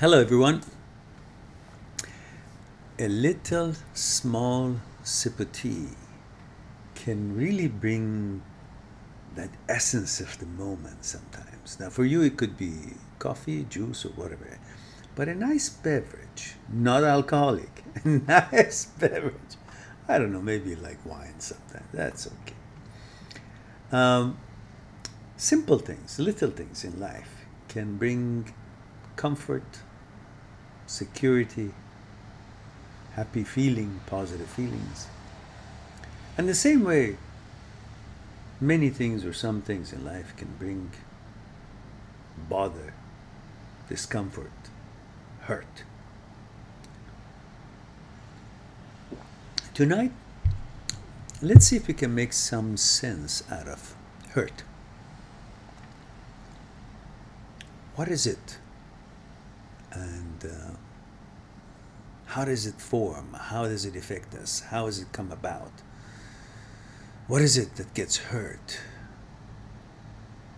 Hello, everyone. A little small sip of tea can really bring that essence of the moment sometimes. Now, for you, it could be coffee, juice, or whatever, but a nice beverage, not alcoholic, a nice beverage. I don't know, maybe like wine sometimes. That's okay. Um, Simple things, little things in life can bring comfort, security, happy feeling, positive feelings. And the same way, many things or some things in life can bring bother, discomfort, hurt. Tonight, let's see if we can make some sense out of hurt. What is it? And how does it form? How does it affect us? How does it come about? What is it that gets hurt?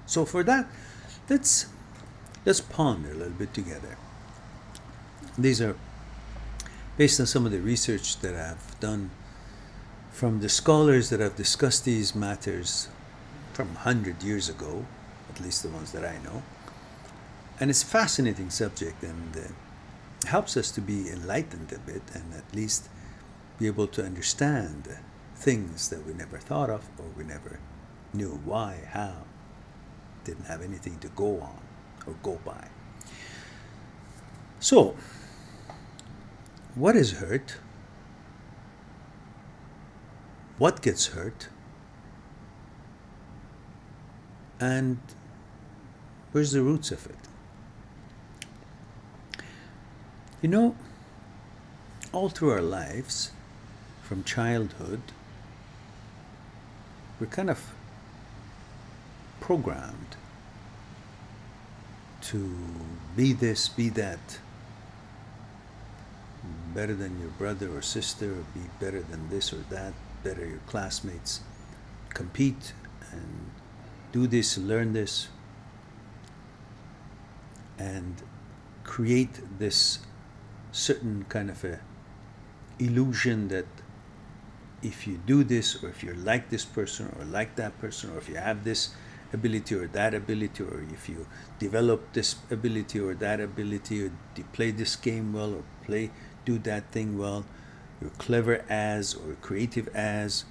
So for that, let's let's ponder a little bit together. These are based on some of the research that I've done from the scholars that have discussed these matters from 100 years ago, at least the ones that I know. And it's a fascinating subject and helps us to be enlightened a bit and at least be able to understand things that we never thought of or we never knew why, how, didn't have anything to go on or go by. So, what is hurt? What gets hurt? And where's the roots of it? You know, all through our lives, from childhood, we're kind of programmed to be this, be that, better than your brother or sister, or be better than this or that, better your classmates, compete and do this, learn this, and create this certain kind of a illusion that if you do this or if you're like this person or like that person or if you have this ability or that ability or if you develop this ability or that ability or you play this game well or do that thing well, you're clever as or creative as,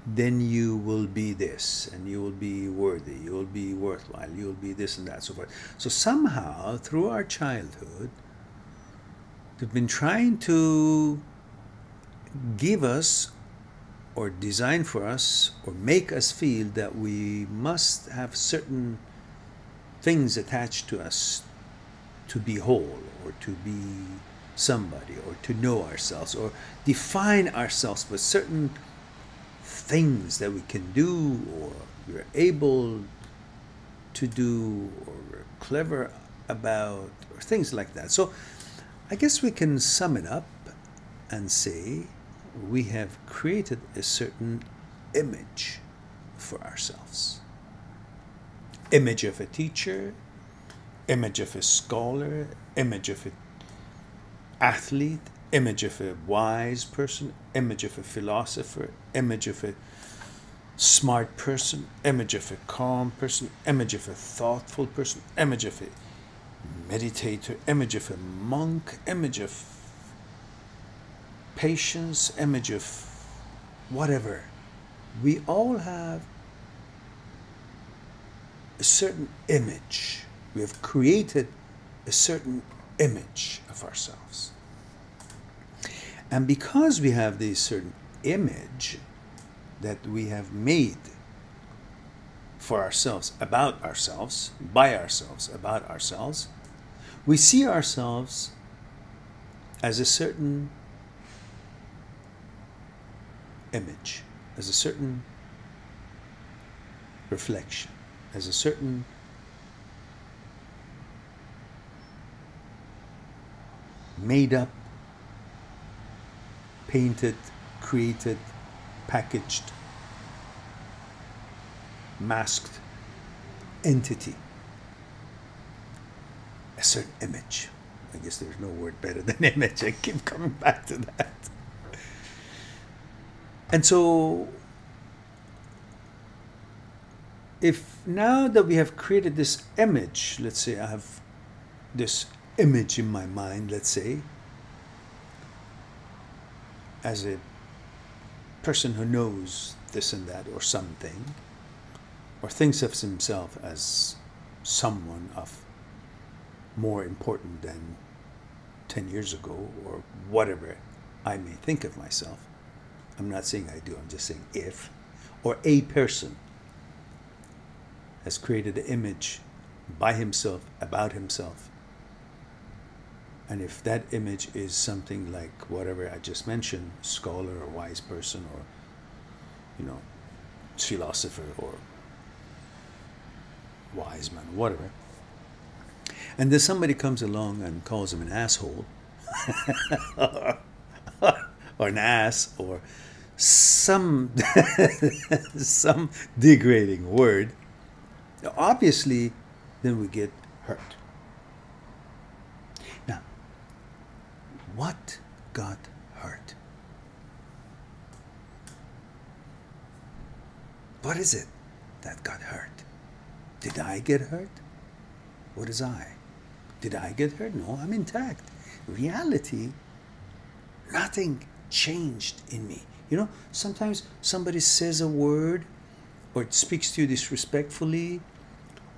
then you will be this and you will be worthy, you will be worthwhile, you will be this and that, so forth. So somehow through our childhood they've been trying to give us or design for us or make us feel that we must have certain things attached to us to be whole or to be somebody or to know ourselves or define ourselves with certain things that we can do or we're able to do or we're clever about or things like that. So I guess we can sum it up and say we have created a certain image for ourselves. Image of a teacher, image of a scholar, image of an athlete, image of a wise person, image of a philosopher, image of a smart person, image of a calm person, image of a thoughtful person, image of a meditator, image of a monk, image of patience, image of whatever. We all have a certain image. We have created a certain image of ourselves. And because we have this certain image that we have made for ourselves, about ourselves, by ourselves, about ourselves, we see ourselves as a certain image, as a certain reflection, as a certain made up, painted, created, packaged, masked entity. a certain image. I guess there's no word better than image. I keep coming back to that. And so, if now that we have created this image, let's say I have this image in my mind, let's say, as a person who knows this and that or something, or thinks of himself as someone of more important than 10 years ago, or whatever I may think of myself. I'm not saying I do, I'm just saying if, or a person has created an image by himself, about himself, and if that image is something like whatever I just mentioned, scholar or wise person or, philosopher or wise man, whatever, and then somebody comes along and calls him an asshole, or an ass, or some some degrading word, obviously then we get hurt. Now, what got hurt? What is it that got hurt? Did I get hurt? What is I? Did I get hurt? No, I'm intact. Reality, nothing changed in me. Sometimes somebody says a word, or speaks to you disrespectfully,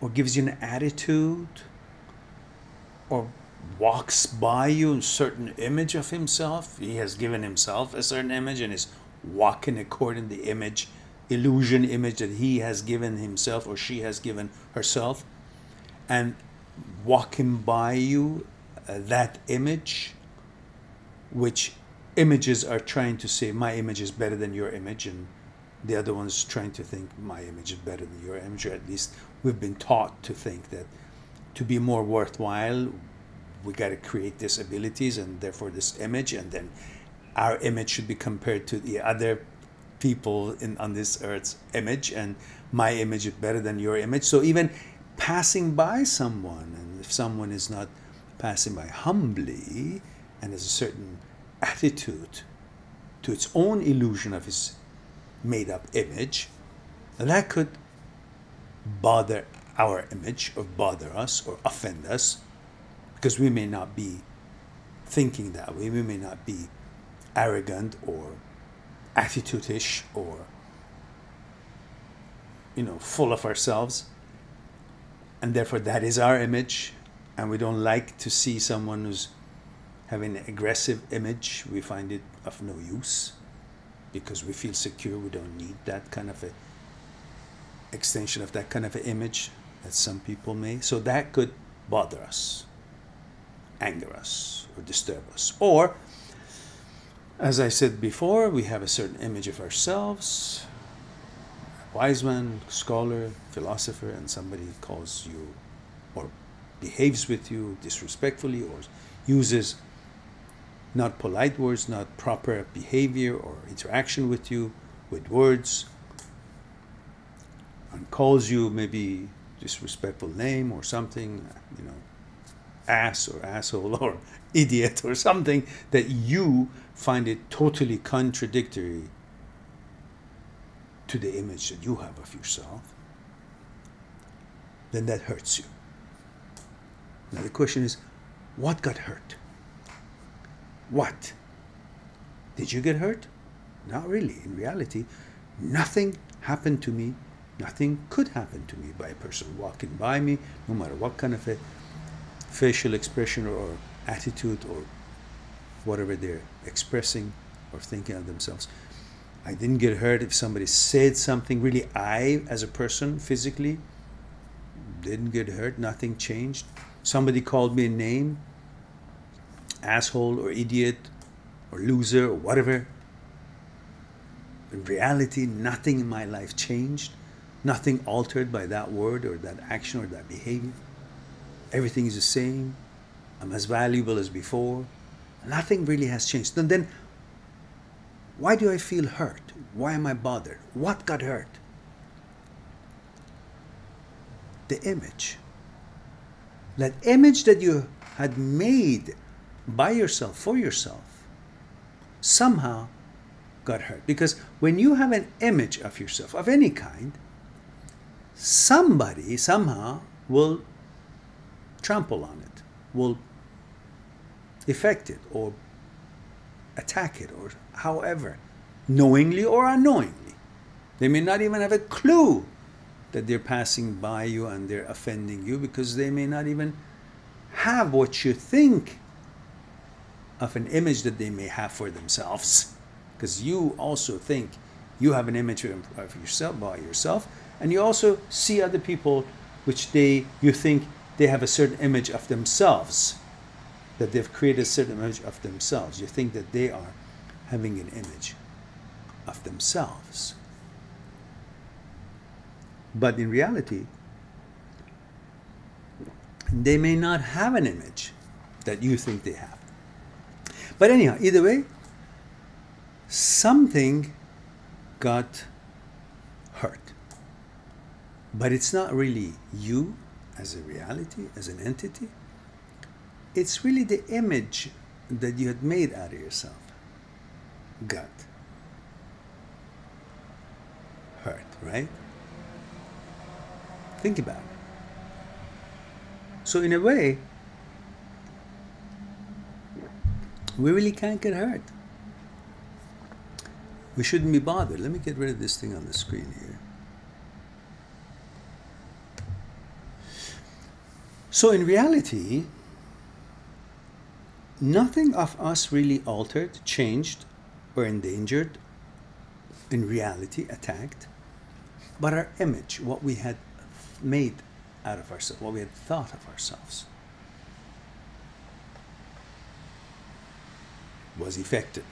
or gives you an attitude, or walks by you in a certain image of himself. He has given himself a certain image and is walking according to the image, illusion image that he has given himself or she has given herself, and walking by you, that image, which images are trying to say my image is better than your image, and the other one's trying to think my image is better than your image, or at least we've been taught to think that to be more worthwhile we got to create these abilities and therefore this image, and then our image should be compared to the other people on this earth's image, and my image is better than your image. So even passing by someone, and if someone is not passing by humbly and has a certain attitude to its own illusion of his made-up image, that could bother our image, or bother us, or offend us, because we may not be thinking that way. We may not be arrogant or attitude-ish or full of ourselves, and therefore that is our image, and we don't like to see someone who's having an aggressive image. We find it of no use because we feel secure. We don't need that kind of a extension of that kind of an image that some people may. So that could bother us, anger us, or disturb us. Or, as I said before, we have a certain image of ourselves, a wise man, scholar, philosopher, and somebody calls you or behaves with you disrespectfully, or uses not polite words, not proper behavior or interaction with you with words, and calls you maybe disrespectful name or something, ass or asshole or idiot or something that you find it totally contradictory to the image that you have of yourself, then that hurts you. Now the question is, what got hurt? What? Did you get hurt? Not really. In reality, nothing happened to me. Nothing could happen to me by a person walking by me, no matter what kind of a facial expression or attitude or whatever they're expressing or thinking of themselves. I didn't get hurt if somebody said something. Really, I, as a person, physically, didn't get hurt. Nothing changed. Somebody called me a name, asshole or idiot or loser or whatever. In reality, nothing in my life changed. Nothing altered by that word or that action or that behavior. Everything is the same. I'm as valuable as before. Nothing really has changed. And then, why do I feel hurt? Why am I bothered? What got hurt? The image. that image that you had made by yourself, for yourself, somehow got hurt. Because when you have an image of yourself, of any kind, somebody somehow will trample on it, will affect it, or attack it, or however, knowingly or unknowingly. They may not even have a clue that they're passing by you and they're offending you, because they may not even have what you think of an image that they may have for themselves, because you also think you have an image of yourself by yourself, and you also see other people which you think they have a certain image of themselves, that they've created a certain image of themselves. You think that they are having an image of themselves. But in reality, they may not have an image that you think they have. But anyhow, either way, something got hurt. But it's not really you as a reality, as an entity. It's really the image that you had made out of yourself got hurt, right? Think about it. So in a way, we really can't get hurt. We shouldn't be bothered. Let me get rid of this thing on the screen here. So in reality, nothing of us really altered, changed, or endangered, in reality, attacked, but our image, what we had made out of ourselves, what we had thought of ourselves, was affected.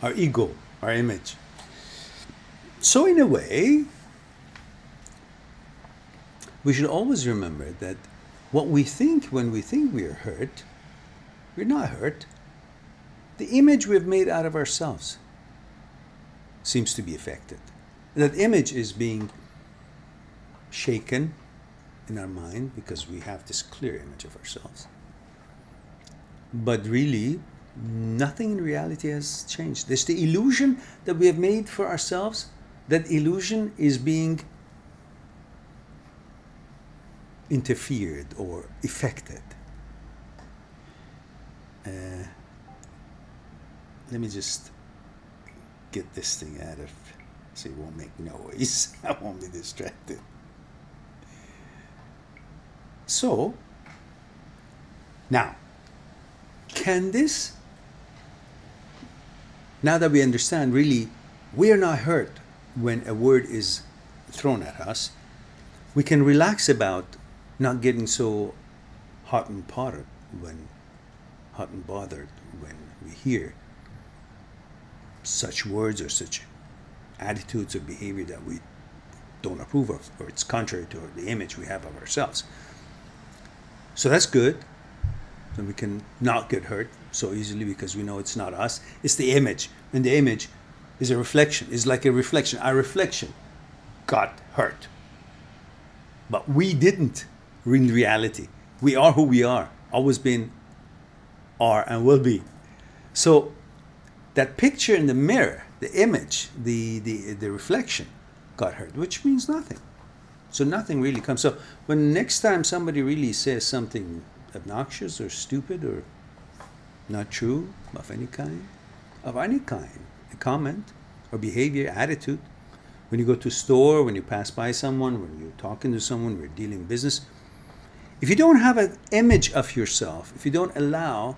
Our ego, our image. So in a way, we should always remember that what we think when we think we are hurt, we're not hurt. The image we've made out of ourselves seems to be affected. That image is being shaken in our mind because we have this clear image of ourselves. But really, nothing in reality has changed. There's the illusion that we have made for ourselves. That illusion is being interfered or affected. Let me just get this thing out of, so it won't make noise. I won't be distracted. So, now, can this, now that we understand really, we are not hurt when a word is thrown at us, we can relax about not getting so hot and bothered when we hear such words or such attitudes or behavior that we don't approve of, or it's contrary to the image we have of ourselves. So that's good. And we can not get hurt so easily because we know it's not us. It's the image. And the image is a reflection. It's like a reflection. Our reflection got hurt. But we didn't in reality. We are who we are. Always been, are, and will be. So that picture in the mirror, the image, the reflection got hurt, which means nothing. So nothing really comes. So when next time somebody really says something obnoxious or stupid or not true of any kind, a comment or behavior, attitude, when you go to a store, when you pass by someone, when you're talking to someone, when you're dealing business, if you don't have an image of yourself, if you don't allow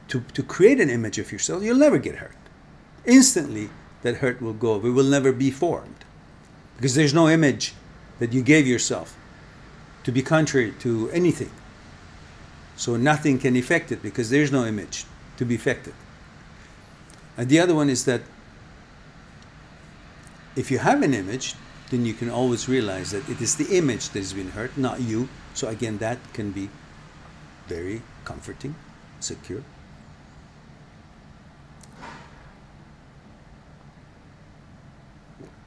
to create an image of yourself, you'll never get hurt. Instantly, that hurt will go. It will never be formed. Because there's no image that you gave yourself to be contrary to anything. So nothing can affect it because there's no image to be affected. And the other one is that if you have an image, then you can always realize that it is the image that has been hurt, not you. So again, that can be very comforting, secure.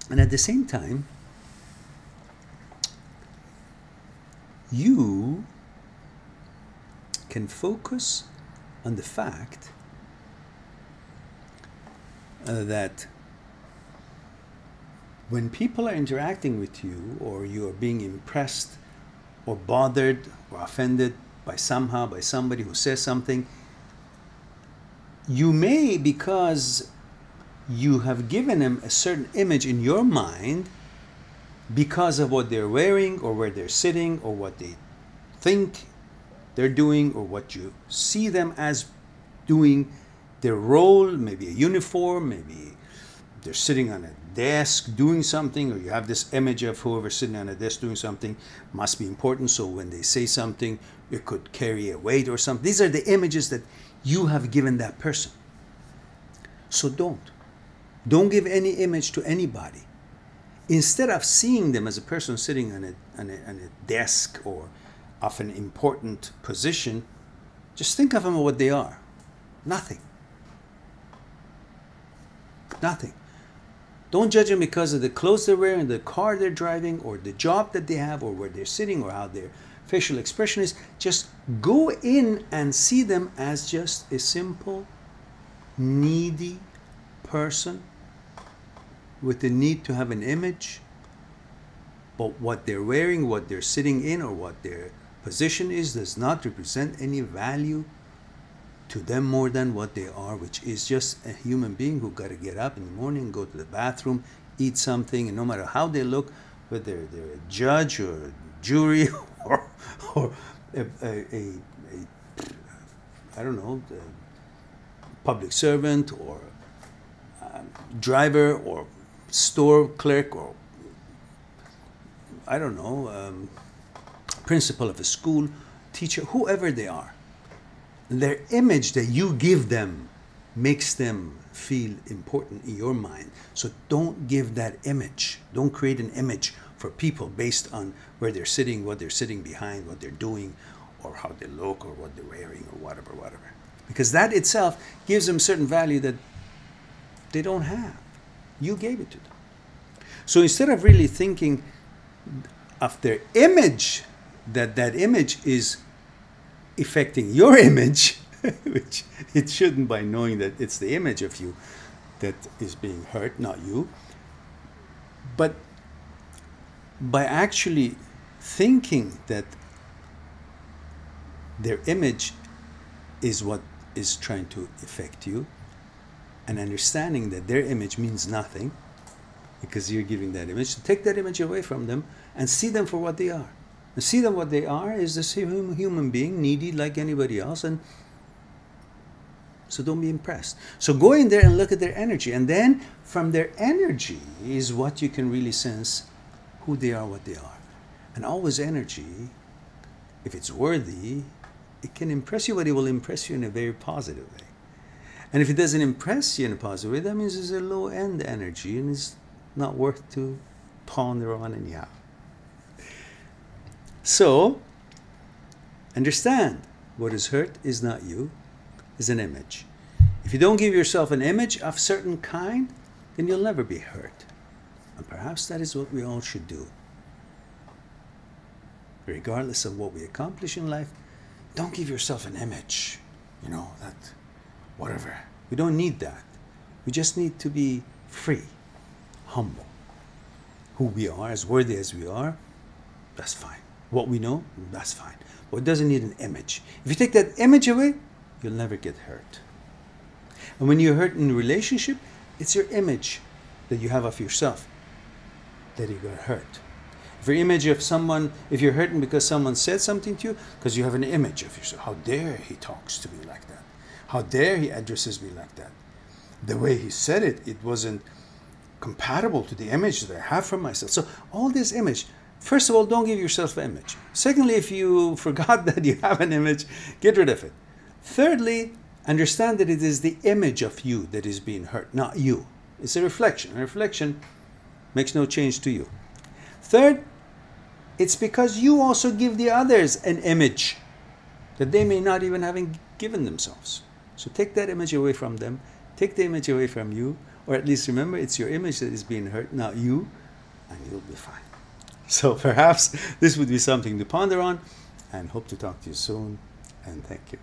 And at the same time, you can focus on the fact that when people are interacting with you, or you are being impressed or bothered or offended by somebody who says something, you may, because you have given them a certain image in your mind because of what they're wearing or where they're sitting or what they think they're doing or what you see them as doing, their role, maybe a uniform, maybe they're sitting on a desk doing something, or you have this image of whoever's sitting on a desk doing something must be important, so when they say something it could carry a weight or something. These are the images that you have given that person. So don't give any image to anybody. Instead of seeing them as a person sitting on a desk or of an important position, just think of them as what they are. Nothing. Nothing. Don't judge them because of the clothes they're wearing, the car they're driving, or the job that they have, or where they're sitting, or how their facial expression is. Just go in and see them as just a simple, needy person with the need to have an image. But what they're wearing, what they're sitting in, or what their position is does not represent any value to them more than what they are, which is just a human being who got to get up in the morning, go to the bathroom, eat something, and no matter how they look, whether they're a judge or a jury or a I don't know, a public servant or a driver or store clerk or I don't know, principal of a school, teacher, whoever they are. Their image that you give them makes them feel important in your mind. So don't give that image. Don't create an image for people based on where they're sitting, what they're sitting behind, what they're doing, or how they look, or what they're wearing, or whatever. Because that itself gives them certain value that they don't have. You gave it to them. So instead of really thinking of their image, that image is affecting your image, which it shouldn't, by knowing that it's the image of you that is being hurt, not you. But by actually thinking that their image is what is trying to affect you, and understanding that their image means nothing because you're giving that image, so take that image away from them and see them for what they are. And see them what they are is this human being, needy like anybody else, and so don't be impressed. So go in there and look at their energy, and then from their energy is what you can really sense who they are, what they are. And always energy, if it's worthy, it can impress you, but it will impress you in a very positive way. And if it doesn't impress you in a positive way, that means it's a low-end energy and it's not worth to ponder on anyhow. So, understand, what is hurt is not you, is an image. If you don't give yourself an image of certain kind, then you'll never be hurt. And perhaps that is what we all should do. Regardless of what we accomplish in life, don't give yourself an image, that whatever. We don't need that. We just need to be free, humble. Who we are, as worthy as we are, that's fine. What we know, that's fine. But it doesn't need an image. If you take that image away, you'll never get hurt. And when you're hurt in a relationship, it's your image that you have of yourself that you got hurt. If your image of someone, if you're hurting because someone said something to you, because you have an image of yourself. How dare he talks to me like that? How dare he addresses me like that? The way he said it, it wasn't compatible to the image that I have for myself. So all this image, first of all, don't give yourself an image. Secondly, if you forgot that you have an image, get rid of it. Thirdly, understand that it is the image of you that is being hurt, not you. It's a reflection. A reflection makes no change to you. Third, it's because you also give the others an image that they may not even have given themselves. So take that image away from them. Take the image away from you. Or at least remember, it's your image that is being hurt, not you. And you'll be fine. So perhaps this would be something to ponder on, and hope to talk to you soon. And thank you.